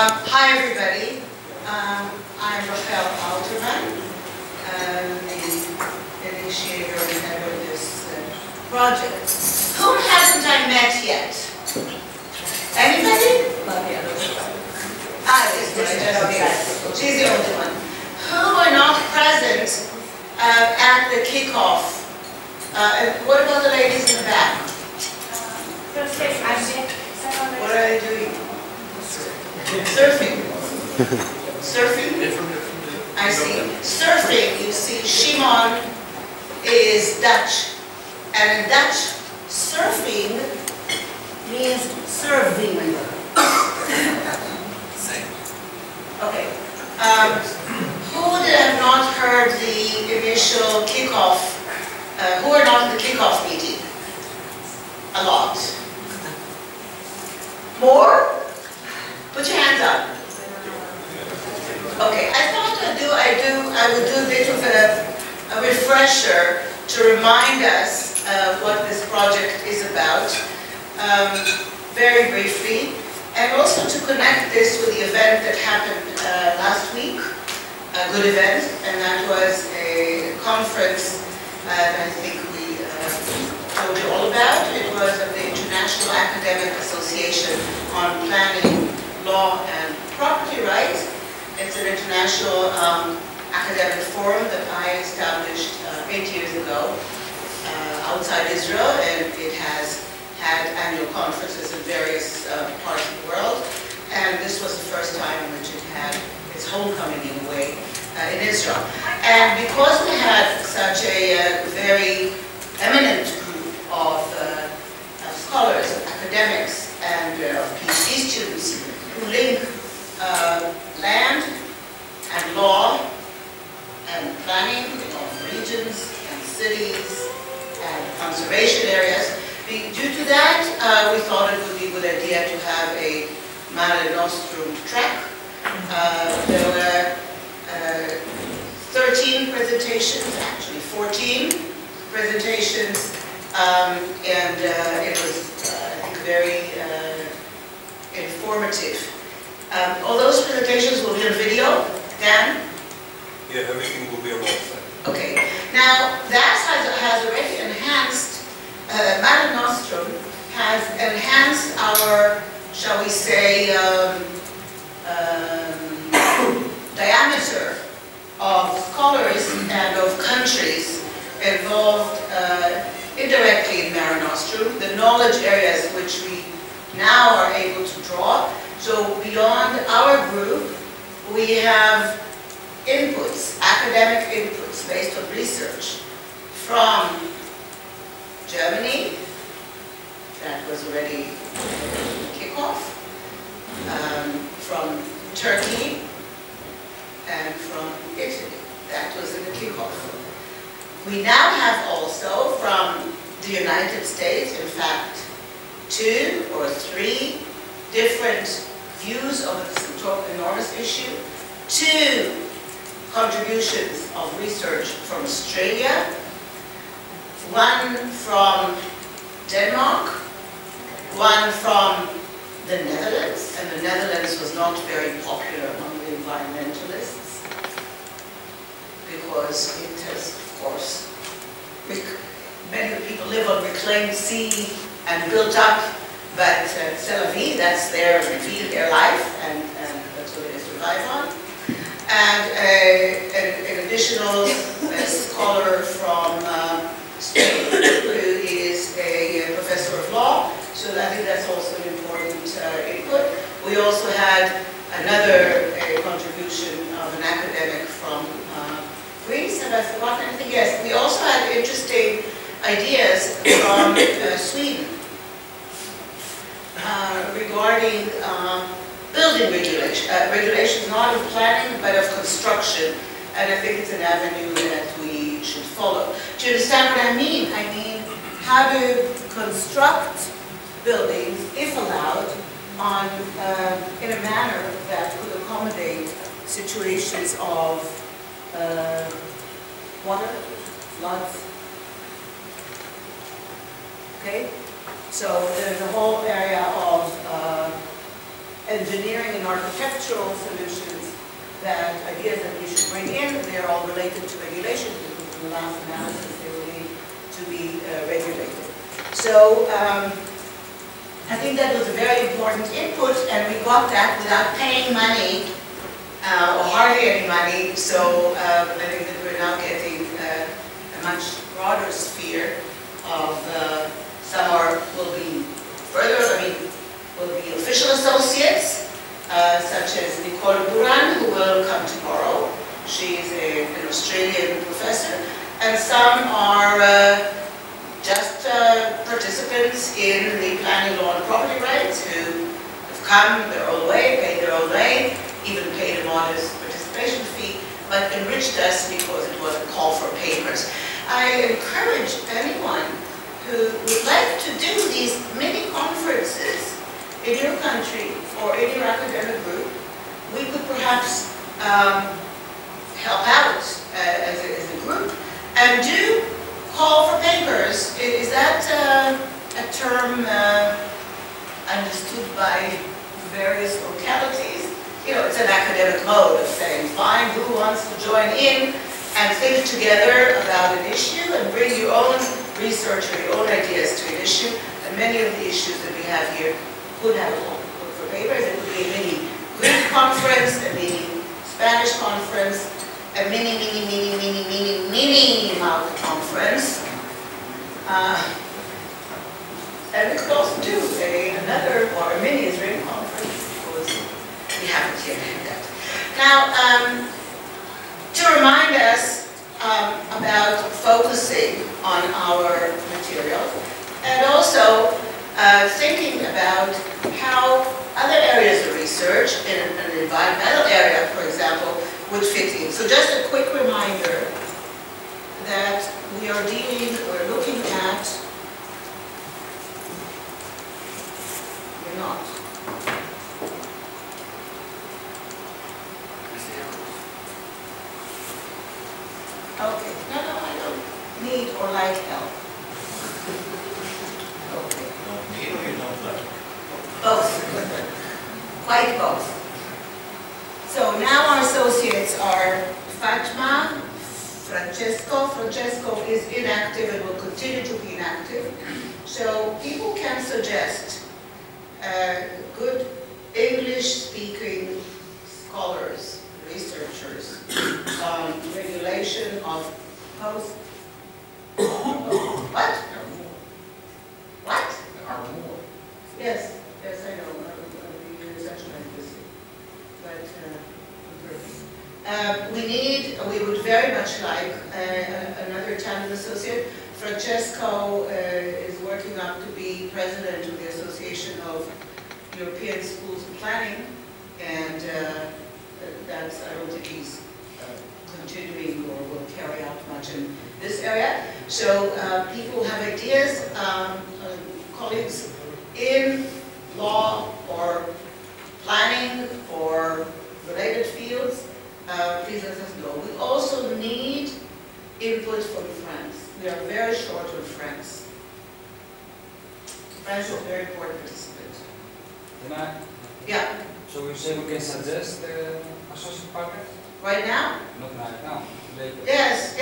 Hi everybody, I'm Rachelle Alterman, the initiator and head of this project. Whom hasn't I met yet? Anybody? She's the only one. Who were not present at the kickoff? What about the ladies in the back? What are they doing? Surfing. Surfing? I see. Surfing, you see, Shimon is Dutch. And in Dutch, surfing means serving. Okay. Who would have not heard the initial kickoff? Who are not in the kickoff meeting? A lot. More? Put your hands up. Okay, I thought I would do a bit of a refresher to remind us what this project is about, very briefly, and also to connect this with the event that happened last week, a good event, and that was a conference that I think we told you all about. It was of the International Academic Association on Planning, Law and Property Rights. It's an international academic forum that I established 8 years ago outside Israel, and it has had annual conferences in various parts of the world. And this was the first time in which it had its homecoming in a way in Israel. And because we had such a very eminent group of scholars, of academics, and of PhD students who link land and law and planning of regions and cities and conservation areas, due to that, we thought it would be a good idea to have a Mare Nostrum track. There were 13 presentations, actually 14 presentations, and it was, I think, very informative. All those presentations will be on video, Dan? Yeah, everything will be on website. Okay. Now, that has already enhanced, Mare Nostrum has enhanced our, shall we say, diameter of scholars and of countries involved indirectly in Mare Nostrum, the knowledge areas which we now are able to draw. So beyond our group, we have inputs, academic inputs based on research from Germany, that was already kickoff, from Turkey, and from Italy, that was in the kickoff. We now have also from the United States, in fact, 2 or 3 different views of this enormous issue, 2 contributions of research from Australia, 1 from Denmark, 1 from the Netherlands, and the Netherlands was not very popular among the environmentalists because it has, of course, many people live on reclaimed sea and built up, but c'est la vie, that's their vie, their life, and that's what they survive on. And an additional scholar from Spain, who is a professor of law, so I think that's also an important input. We also had another contribution of an academic from Greece. Have I forgotten anything? Yes, we also had interesting ideas from Sweden regarding building regulations not of planning but of construction, and I think it's an avenue that we should follow. Do you understand what I mean? I mean how to construct buildings, if allowed, on in a manner that could accommodate situations of water, floods. Okay, so there's a whole area of engineering and architectural solutions, that ideas that we should bring in, they're all related to regulation, because in the last analysis they will need to be regulated. So I think that was a very important input, and we got that without paying money, or hardly any money, so I think that we're now getting a much broader sphere of, some will be further, will be official associates, such as Nicole Buran, who will come tomorrow. She's an Australian professor, and some are just participants in the planning law and property rights who have come their own way, paid their own way, even paid a modest participation fee, but enriched us because it was a call for papers. I encourage anyone who would like to do these mini conferences in your country or in your academic group. We could perhaps help out as a group and do call for papers. Is that a term understood by various localities? You know, it's an academic mode of saying, fine, who wants to join in and think together about an issue and bring your own research or your own ideas to an issue. And many of the issues that we have here could have a call for papers. It would be a mini Greek conference, a mini Spanish conference, a mini Malta conference. And we could also do another, or a mini Israeli conference, because we haven't yet had that. Now, to remind us about focusing on our material, and also thinking about how other areas of research, in an environmental area, for example, would fit in. So just a quick reminder that we're looking at, we're not. Okay, no, I don't need or like help. Okay. Don't need or you don't like? Both. Quite both. So now our associates are Fatma, Francesco. Francesco is inactive and will continue to be inactive. So people can suggest good English-speaking scholars, researchers, on regulation of post. What? What? There are more. Yes, I know. Such like this. But we would very much like another talented associate. Francesco is working up to be president of the Association of European Schools of Planning, and I don't think he's continuing or will carry out much in this area. So people who have ideas, colleagues in law or planning or related fields, please let us know. We also need input from France. We are very short on France. France is a very important participant. Yeah. So you say we can suggest associate partners? Right now? Not right now. Later. Yes.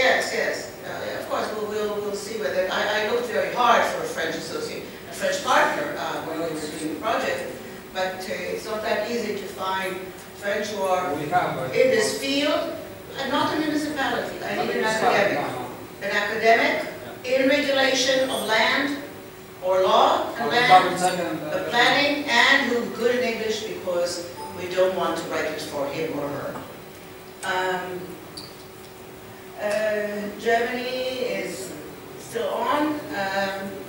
Of course, we'll see whether. I looked very hard for a French associate, a French partner when we were doing the project, but it's not that easy to find French who are in this field, and not a municipality. I need an academic. An academic in regulation of land or law and land, the planning, and who's good in English, because we don't want to write it for him or her. Germany is still on.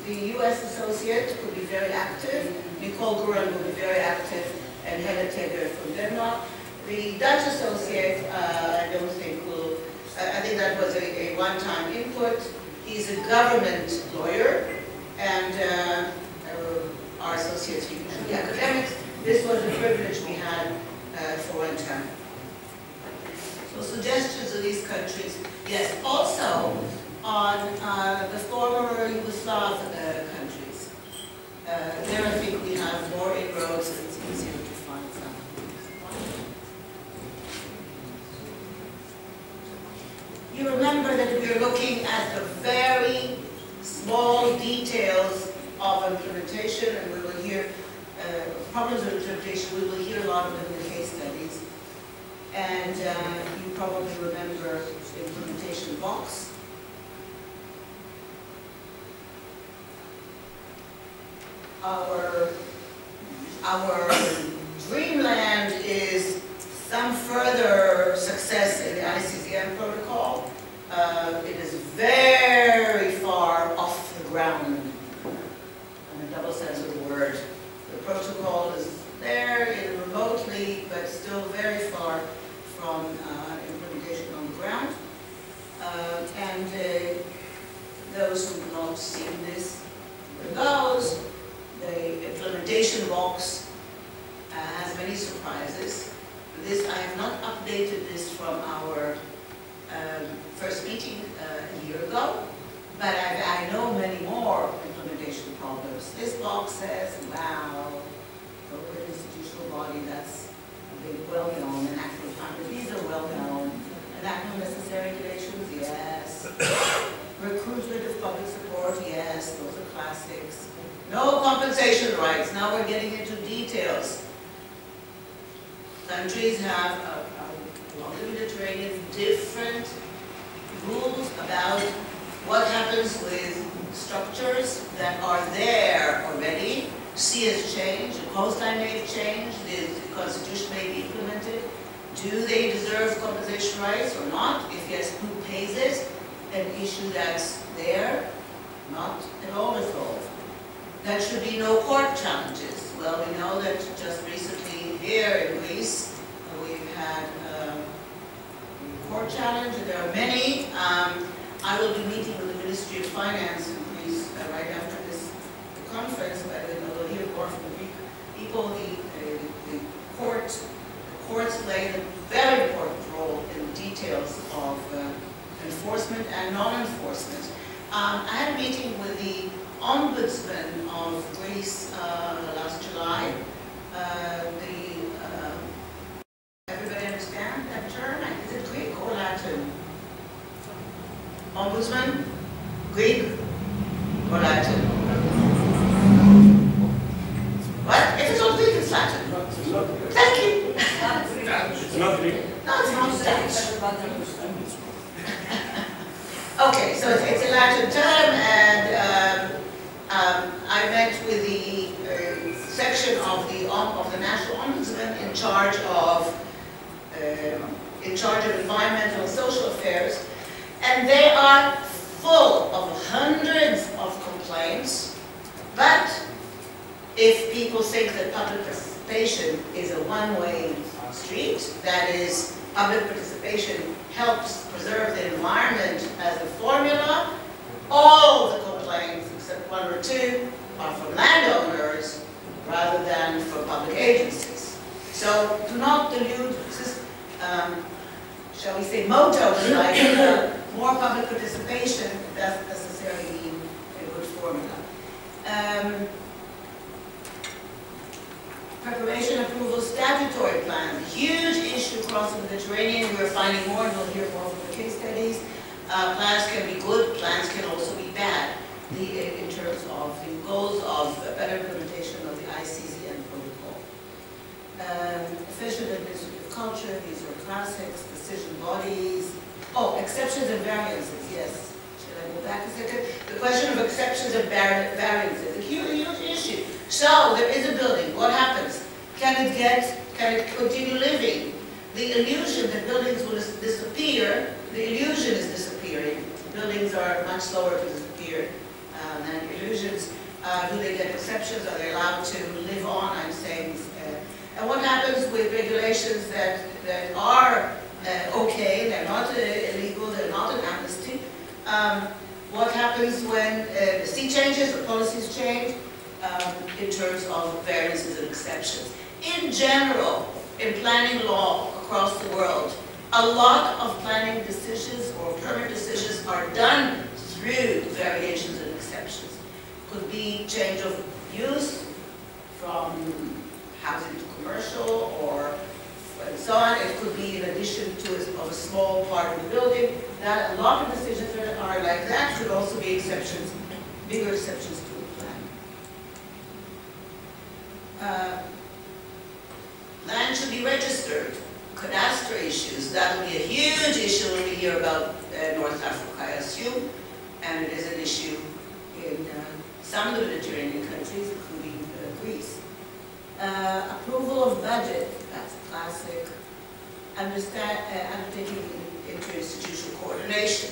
The US associate could be very active. Nicole Guran will be very active, and Helle Tegger from Denmark. The Dutch associate, I don't think will, I think that was a one-time input. He's a government lawyer, and our associates are usually academics. This was a privilege we had for one time. So suggestions of these countries. Yes, also on the former Yugoslav countries. There I think we have more inroads and it's easier to find. remember that we are looking at the very small details of implementation, and we will hear problems of implementation. We will hear a lot of them in the case studies. And you probably remember the implementation box. Our dreamland is some further success in the ICZM protocol. It is very far off the ground, in a double sense of the word. The protocol is there remotely, but still very far from implementation on the ground. Those who have not seen this, the implementation box has many surprises. This, I have not updated this from our first meeting a year ago, but I know many more implementation problems. This box says, wow, corporate institutional body, that's a big well-known, and actual time, these are well-known. Enactment of necessary regulations, yes. Recruitment of public support, yes, those are classics. No compensation rights, now we're getting into details. Countries have, along the Mediterranean, different rules about what happens with structures that are there already. Sea has changed, the coastline may have changed, the constitution may be implemented. Do they deserve compensation rights or not? If yes, who pays it? An issue that's there, not at all resolved. There should be no court challenges. Well, we know that just recently here in Greece, we've had a court challenge, and there are many. I will be meeting with the Ministry of Finance in Greece right after this conference, but we'll hear more from the Greek people. The courts play a very important role in the details of enforcement and non-enforcement. I had a meeting with the Ombudsman of Greece last July. Everybody understand that term? Is it Greek or Latin? Ombudsman? Greek or Latin? What? If it's not Greek, it's Latin. Thank you. It's not Greek. No, it's not Dutch. Okay, so it's a Latin term, and I met with the section of the National Ombudsman in charge of environmental and social affairs, and they are full of hundreds of complaints. But if people think that public participation is a one-way street, that is, public participation helps preserve the environment as a formula, all the complaints, except one or two, are from landowners rather than from public agencies. So do not delude, shall we say, mottos like more public participation doesn't necessarily mean a good formula. Preparation approval statutory plans, huge issue across the Mediterranean. We're finding more, and we'll hear more from the case studies. Plans can be good, plans can also be bad in terms of the goals of better implementation of the ICZM protocol. Efficient administrative culture, these are classics, decision bodies. Oh, exceptions and variances, yes. Should I go back a second? The question of exceptions and variances, a huge issue. So there is a building, what happens? Can it continue living? The illusion that buildings will disappear, the illusion is disappearing. Buildings are much slower to disappear than illusions. Do they get exceptions? Are they allowed to live on? I'm saying, and what happens with regulations that are okay, they're not illegal, they're not an amnesty? What happens when the sea changes, or policies change? In terms of variances and exceptions. In general, in planning law across the world, a lot of planning decisions or permit decisions are done through variations and exceptions. Could be change of use from housing to commercial or and so on. It could be in addition to a small part of the building. That a lot of decisions that are like that could also be exceptions, bigger exceptions to the plan. Land should be registered. Cadastral issues, that will be a huge issue when we hear about North Africa, I assume, and it is an issue in some of the Mediterranean countries, including Greece. Approval of budget, that's classic. Undertaking interinstitutional coordination.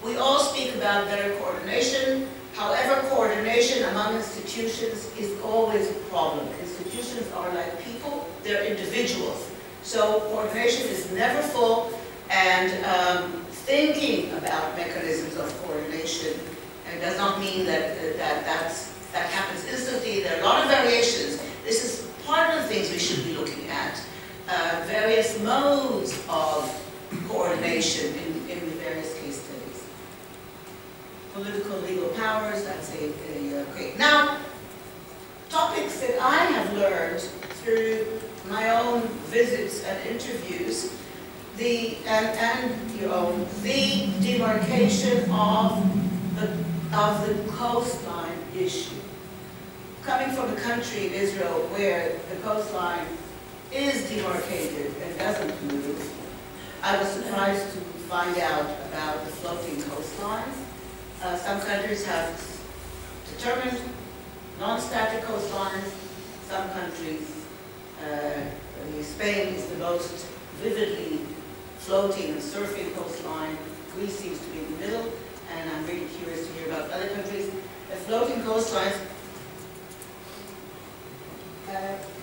We all speak about better coordination. However, coordination among institutions is always a problem. Institutions are like people, they're individuals. So coordination is never full, and thinking about mechanisms of coordination does not mean that that happens instantly. There are a lot of variations. This is part of the things we should be looking at. Various modes of coordination in the various case studies. Political legal powers, that's great. Now, topics that I have learned through my own visits and interviews, the demarcation of the coastline issue. Coming from a country in Israel where the coastline is demarcated and doesn't move, I was surprised to find out about the floating coastlines. Some countries have determined non-static coastlines. Some countries, Spain is the most vividly floating and surfing coastline. Greece seems to be in the middle, and I'm really curious to hear about other countries. The floating coastlines,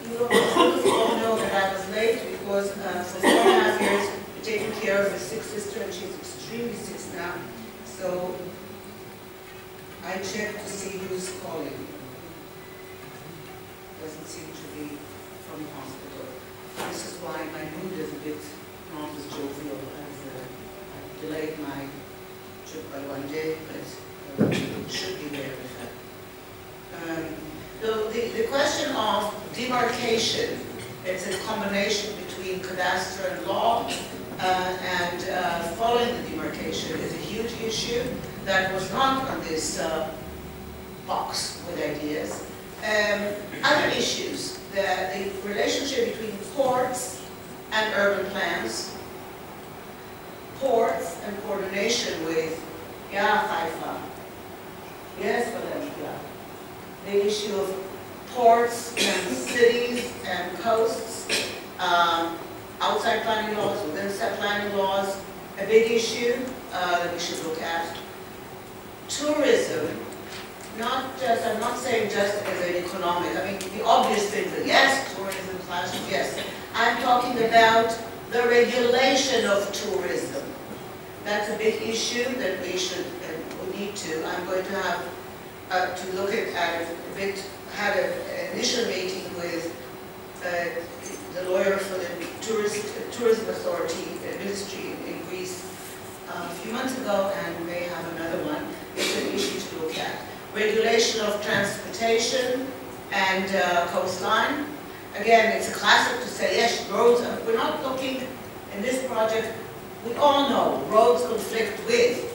you all know that I was late because for 4.5 years we're taking care of a sick sister, and she's extremely sick now. So I checked to see who's calling. Doesn't seem to be from the hospital. This is why my mood is a bit not as jovial as I delayed my trip by 1 day, but it should be there in fact. The question of demarcation, it's a combination between cadastre and law, and following the demarcation is a huge issue that was not on this box with ideas. Other issues, the relationship between ports and urban plans, ports and coordination with Haifa, yes, Valencia, the issue of ports and cities and coasts, outside planning laws, within set planning laws, a big issue that we should look at. Tourism, not just, I'm not saying just as an economic, I mean the obvious things are yes, tourism, classes, yes. I'm talking about the regulation of tourism. That's a big issue that we should, we need to, I'm going to have to look at it a bit, had an initial meeting with the lawyer for the Tourism Authority Ministry in Greece a few months ago, and may have another one. It's an issue to look at. Regulation of transportation and coastline. Again, it's a classic to say, yes, roads, we're not looking in this project, we all know roads conflict with,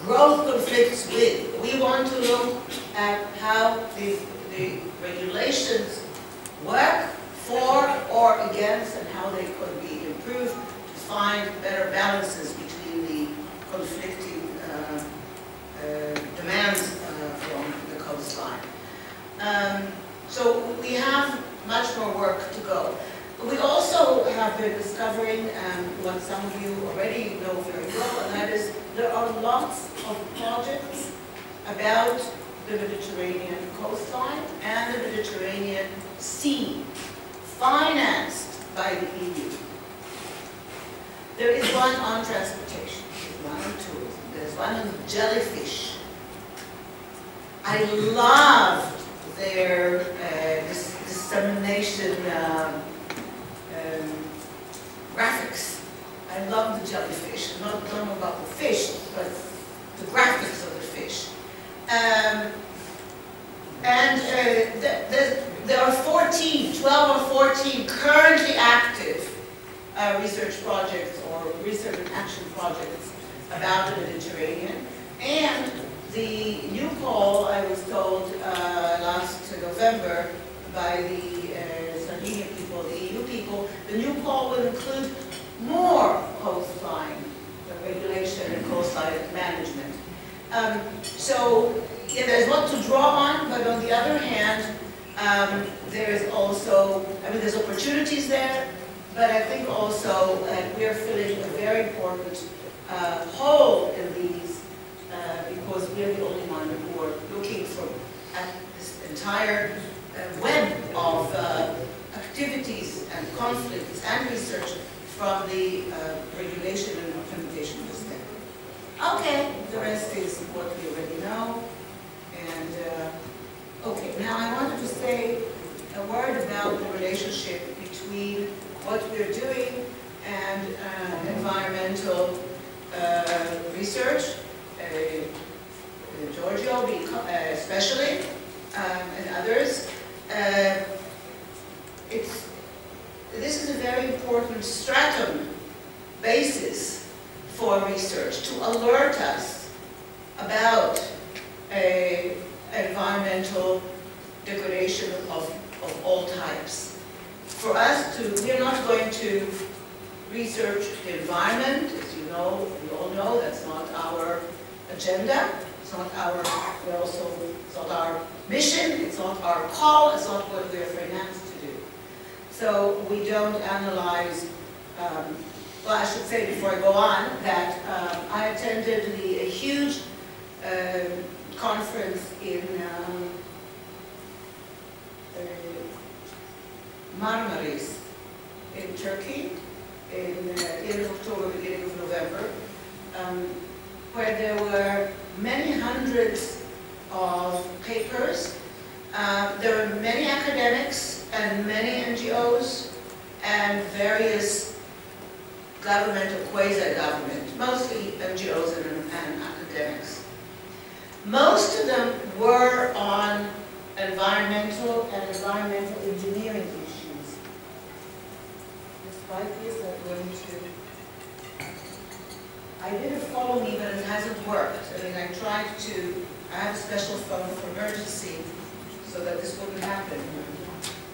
growth conflicts with. We want to look at how the regulations work for or against and how they could be improved to find better balances between the conflicting demands from the coastline. So we have much more work to go. We also have been discovering, what some of you already know very well, and that is there are lots of projects about the Mediterranean coastline and the Mediterranean Sea, financed by the EU. There is one on transportation, there's one on tourism, there's one on jellyfish. I loved their dissemination graphics. I love the jellyfish. I don't know about the fish, but the graphics of the fish. There are 12 or 14 currently active research projects or research and action projects about the Mediterranean. And the new call, I was told last November by the Sardinian people, the EU people, the new call will include more coastline regulation and coastline management. So yeah, there's a lot to draw on, but on the other hand, there's also, there's opportunities there, but I think also we're filling a very important hole in these because we're the only one who are looking for this entire web of activities and conflicts and research from the regulation and implementation perspective. Okay, the rest is what we already know. And okay, now I wanted to say a word about the relationship between what we're doing and environmental research, Giorgio especially, and others. This is a very important stratum basis for research to alert us about environmental degradation of all types. For us we're not going to research the environment, as you know, we all know, that's not our agenda, it's not our, it's not our mission, it's not our call, it's not what we're financed to do. So we don't analyze, well, I should say before I go on that I attended a huge conference in Marmaris in Turkey in end of October, beginning of November, where there were many hundreds of papers. There were many academics and many NGOs and various government or quasi-government, mostly NGOs and academics. Most of them were on environmental and environmental engineering issues. Despite this, I'm going to... I did a follow me, but it hasn't worked. I tried to... I have a special phone for emergency so that this wouldn't happen.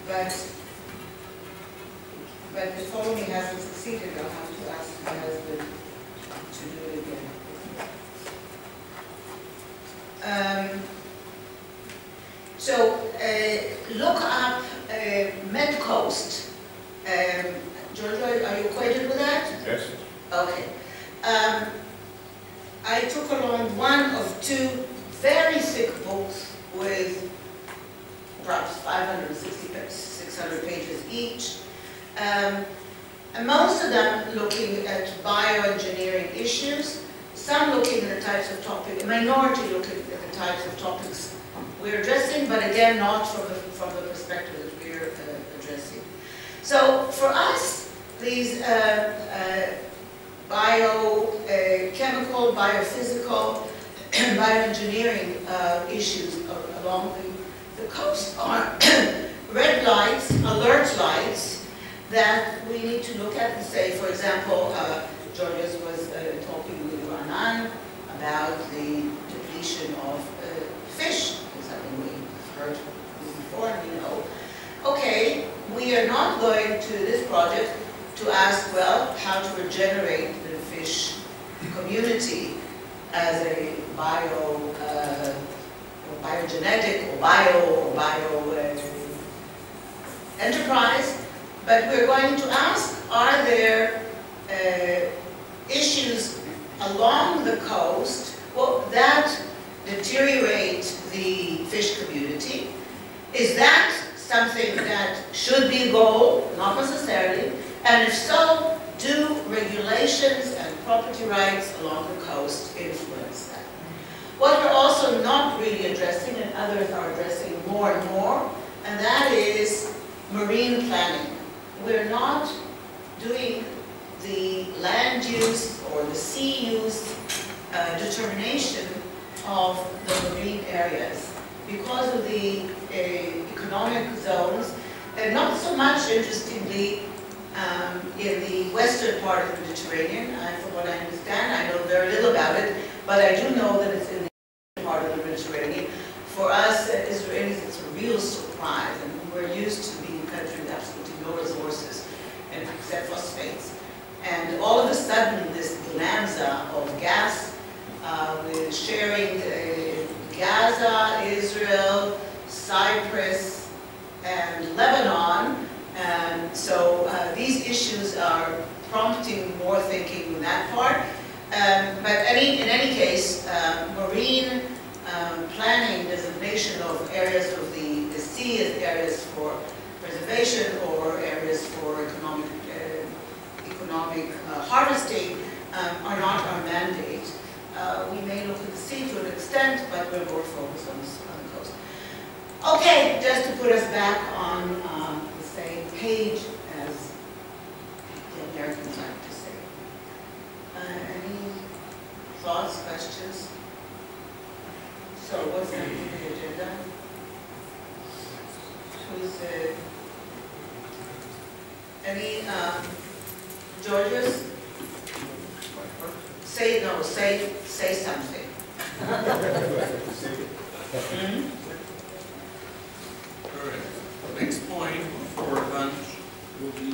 But the follow me hasn't succeeded. I'll have to ask my husband to do it again. So look up MedCoast. Giorgio, are you acquainted with that? Yes. Okay. I took along one of two very thick books with perhaps 560, 600 pages each. And most of them looking at bioengineering issues, some looking at the types of topics, a minority looking at the types of topics we're addressing, but again, not from the perspective that we're addressing. So for us, these biochemical, biophysical, bioengineering issues along the coast are red lights, alert lights, that we need to look at and say, for example, Georgios was talking with Ranan about the depletion of fish. It's something we've heard before, and we know. Okay, we are not going to this project to ask, well, how to regenerate the fish community as a biogenetic or bio enterprise, but we're going to ask, are there issues along the coast that deteriorate the fish community? Is that something that should be a goal? Not necessarily. And if so, do regulations and property rights along the coast influence that? What we're also not really addressing, and others are addressing more and more, and that is marine planning. We're not doing the land use or the sea use determination of the marine areas because of the economic zones, and not so much, interestingly, in the western part of the Mediterranean. From what I understand, but I do know that it's in the part of the Mediterranean. For us Israelis, it's a real surprise, and we're used to being a country with absolutely no resources, and except phosphates. And all of a sudden, this bonanza of gas, with sharing Gaza, Israel, Cyprus, and Lebanon. And so these issues are prompting more thinking in that part. But in any case, marine planning, designation of areas of the sea as areas for preservation or areas for economic harvesting are not our mandate. We may look at the sea to an extent, but we're more focused on the coast. Okay, just to put us back on the same page as the Americans like to say. Any thoughts, questions? So what's next on the agenda? Who's any Georgios? Say no, say something. All right. Next point before lunch will be